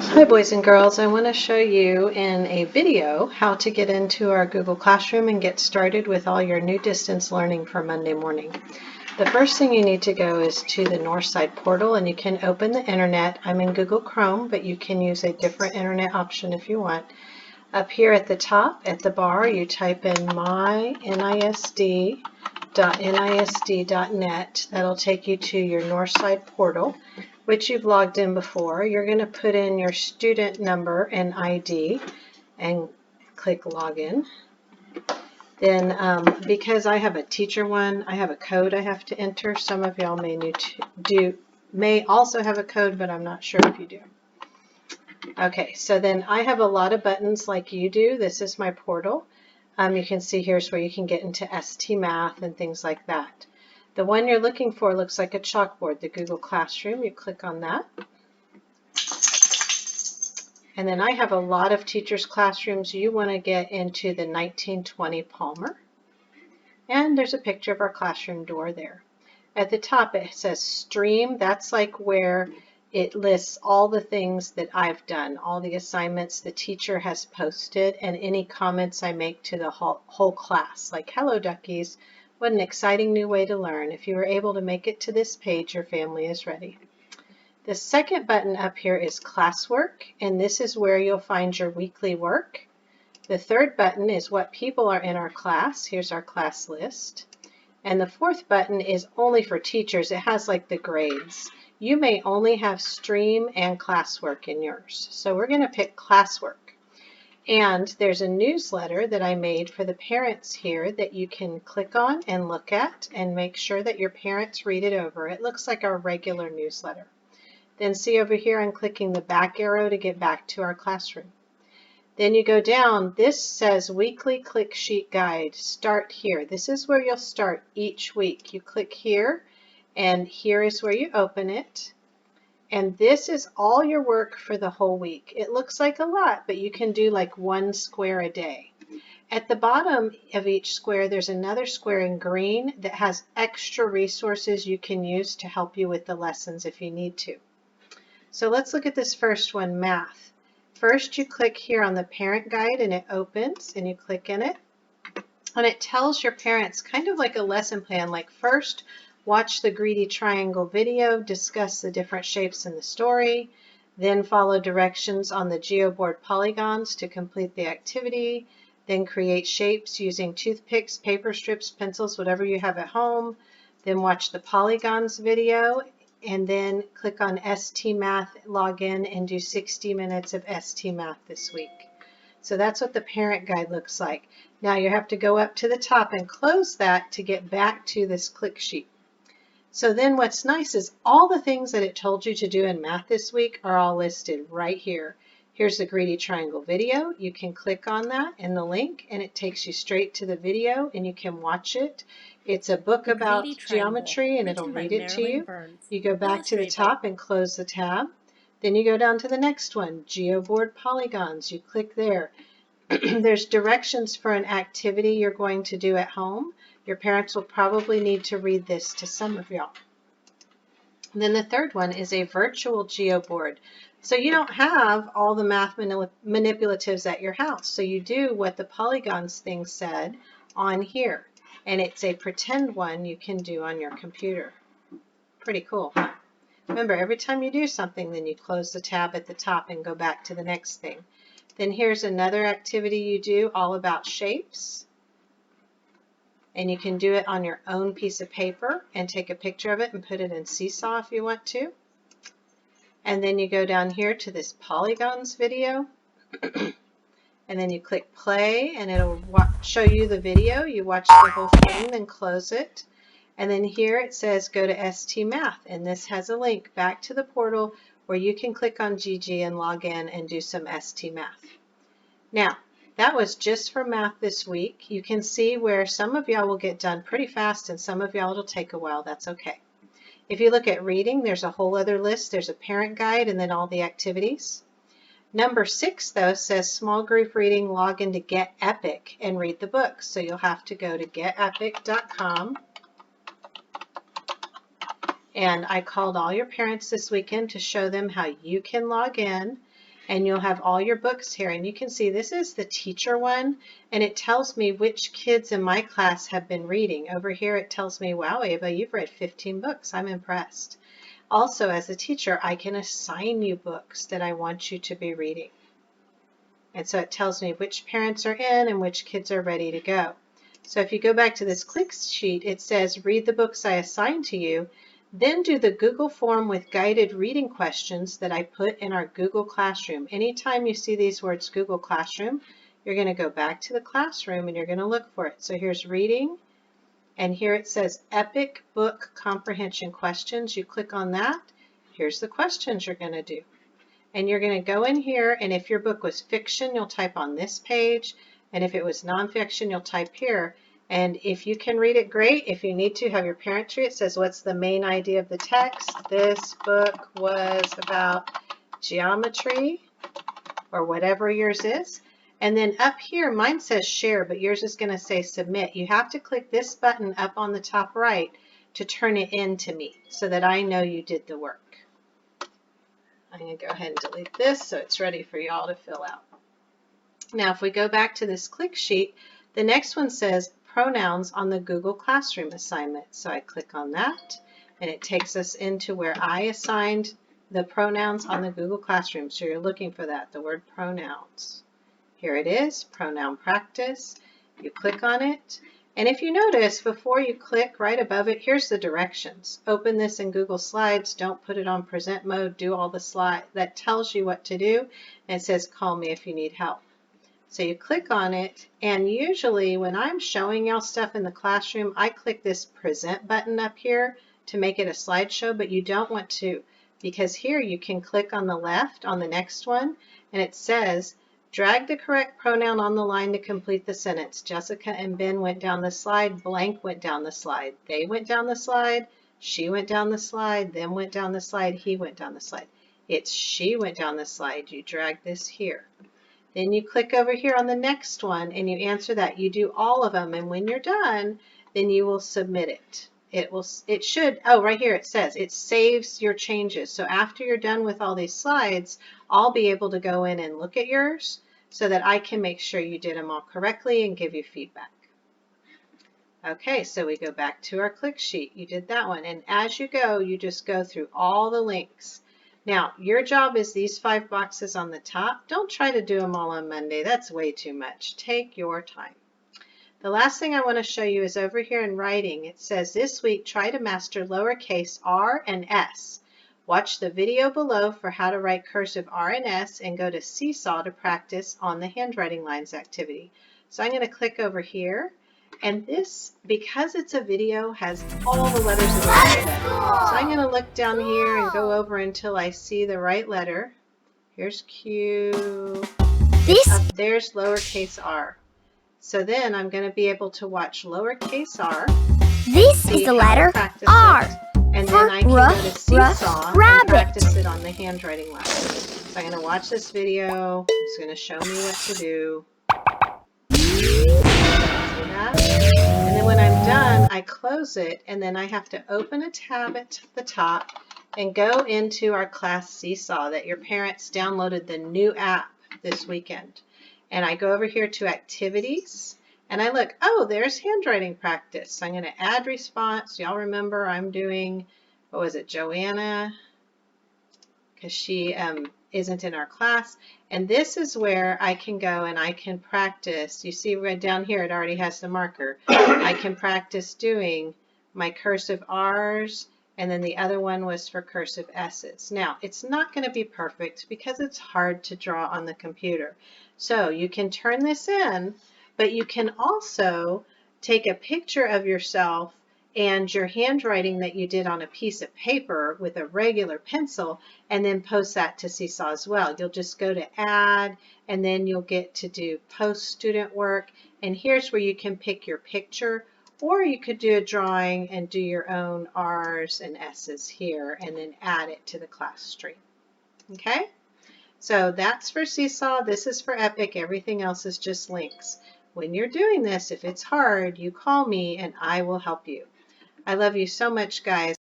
Hi boys and girls, I want to show you in a video how to get into our Google Classroom and get started with all your new distance learning for Monday morning. The first thing you need to go is to the Northside portal, and you can open the internet. I'm in Google Chrome, but you can use a different internet option if you want. Up here at the top at the bar, you type in mynisd.nisd.net. That'll take you to your Northside portal, which you've logged in before. You're going to put in your student number and ID and click login. Then because I have a teacher one, I have a code I have to enter. Some of y'all may also have a code, but I'm not sure if you do. Okay, so then I have a lot of buttons like you do. This is my portal. You can see here's where you can get into ST Math and things like that. The one you're looking for looks like a chalkboard, the Google Classroom. You click on that. And then I have a lot of teachers' classrooms. You want to get into the 1920 Palmer. And there's a picture of our classroom door there. At the top it says Stream. That's like where it lists all the things that I've done, all the assignments the teacher has posted, and any comments I make to the whole class, like, hello duckies, what an exciting new way to learn. If you were able to make it to this page, your family is ready. The second button up here is Classwork, and this is where you'll find your weekly work. The third button is what people are in our class. Here's our class list. And the fourth button is only for teachers. It has like the grades. You may only have Stream and Classwork in yours. So we're going to pick Classwork. And there's a newsletter that I made for the parents here that you can click on and look at and make sure that your parents read it over. It looks like our regular newsletter. Then see over here, I'm clicking the back arrow to get back to our classroom. Then you go down, this says Weekly Click Sheet Guide. Start here. This is where you'll start each week. You click here, and here is where you open it. And this is all your work for the whole week. It looks like a lot, but you can do like one square a day. At the bottom of each square, there's another square in green that has extra resources you can use to help you with the lessons if you need to. So let's look at this first one, Math. First, you click here on the parent guide and it opens, and you click in it. And it tells your parents kind of like a lesson plan, like first, watch the greedy triangle video, discuss the different shapes in the story, then follow directions on the Geo Board polygons to complete the activity, then create shapes using toothpicks, paper strips, pencils, whatever you have at home, then watch the polygons video, and then click on ST Math, log in, and do 60 minutes of ST Math this week. So that's what the parent guide looks like. Now you have to go up to the top and close that to get back to this click sheet. So then what's nice is all the things that it told you to do in math this week are all listed right here. Here's the greedy triangle video. You can click on that in the link and it takes you straight to the video and you can watch it. It's a book about geometry and it'll read it to you. You go back to the top and close the tab. Then you go down to the next one, Geo Board polygons. You click there. There's directions for an activity you're going to do at home. Your parents will probably need to read this to some of y'all. Then the third one is a virtual Geo Board. So you don't have all the math manipulatives at your house. So you do what the polygons thing said on here. And it's a pretend one you can do on your computer. Pretty cool, huh? Remember, every time you do something, then you close the tab at the top and go back to the next thing. Then here's another activity you do all about shapes. And you can do it on your own piece of paper and take a picture of it and put it in Seesaw if you want to. And then you go down here to this polygons video. And then you click play and it'll show you the video. You watch the whole thing, then close it. And then here it says go to ST Math. And this has a link back to the portal where you can click on GG and log in and do some ST Math. Now, that was just for math this week. You can see where some of y'all will get done pretty fast and some of y'all it'll take a while. That's okay. If you look at reading, there's a whole other list. There's a parent guide and then all the activities. Number 6, though, says small group reading, log into Get Epic and read the book. So you'll have to go to getepic.com. And I called all your parents this weekend to show them how you can log in and you'll have all your books here. And you can see this is the teacher one, and it tells me which kids in my class have been reading. Over here it tells me, wow, Ava, you've read 15 books. I'm impressed. Also, as a teacher, I can assign you books that I want you to be reading. And so it tells me which parents are in and which kids are ready to go. So if you go back to this click sheet, it says, read the books I assigned to you, then do the Google form with guided reading questions that I put in our Google Classroom. Anytime you see these words Google Classroom, you're going to go back to the classroom and you're going to look for it. So here's reading, and here it says Epic Book Comprehension Questions. You click on that. Here's the questions you're going to do. And you're going to go in here, and if your book was fiction, you'll type on this page. And if it was nonfiction, you'll type here. And if you can read it, great. If you need to, have your parents read it. It says, what's the main idea of the text? This book was about geometry, or whatever yours is. And then up here, mine says share, but yours is going to say submit. You have to click this button up on the top right to turn it in to me so that I know you did the work. I'm going to go ahead and delete this so it's ready for y'all to fill out. Now, if we go back to this click sheet, the next one says Pronouns on the Google Classroom assignment. So I click on that, and it takes us into where I assigned the pronouns on the Google Classroom. So you're looking for that, the word pronouns. Here it is, pronoun practice. You click on it. And if you notice, before you click right above it, here's the directions. Open this in Google Slides. Don't put it on present mode. Do all the slides. That tells you what to do. And it says, call me if you need help. So you click on it. And usually when I'm showing y'all stuff in the classroom, I click this present button up here to make it a slideshow. But you don't want to, because here you can click on the left on the next one. And it says, drag the correct pronoun on the line to complete the sentence. Jessica and Ben went down the slide. Blank went down the slide. They went down the slide. She went down the slide. Them went down the slide. He went down the slide. It's she went down the slide. You drag this here. Then you click over here on the next one and you answer that. You do all of them, and when you're done, then you will submit it. It should, oh, right here it says it saves your changes. So after you're done with all these slides, I'll be able to go in and look at yours so that I can make sure you did them all correctly and give you feedback. Okay, so we go back to our click sheet. You did that one, and as you go, you just go through all the links. Now, your job is these 5 boxes on the top. Don't try to do them all on Monday. That's way too much. Take your time. The last thing I want to show you is over here in writing. It says this week, try to master lowercase r and s. Watch the video below for how to write cursive R and S, and go to Seesaw to practice on the handwriting lines activity. So I'm going to click over here, and this, because it's a video, has all the letters of the alphabet. So I'm going to look down here and go over until I see the right letter. Here's Q. There's lowercase r. So then I'm going to be able to watch lowercase r. This is the letter R. And then I can go to Seesaw and practice it on the handwriting line. So I'm going to watch this video. It's going to show me what to do. See that? And then when I'm done, I close it, and then I have to open a tab at the top and go into our class Seesaw that your parents downloaded the new app this weekend. And I go over here to activities, and I look, oh, there's handwriting practice. So I'm going to add response. Y'all remember I'm doing, what was it, Joanna, because she isn't in our class. And this is where I can go and I can practice. You see right down here, it already has the marker. I can practice doing my cursive R's, and then the other one was for cursive S's. Now, it's not going to be perfect because it's hard to draw on the computer. So you can turn this in, but you can also take a picture of yourself and your handwriting that you did on a piece of paper with a regular pencil, and then post that to Seesaw as well. You'll just go to add, and then you'll get to do post student work, and here's where you can pick your picture, or you could do a drawing and do your own R's and S's here and then add it to the class stream. Okay? So that's for Seesaw. This is for Epic. Everything else is just links. When you're doing this, if it's hard, you call me and I will help you. I love you so much, guys.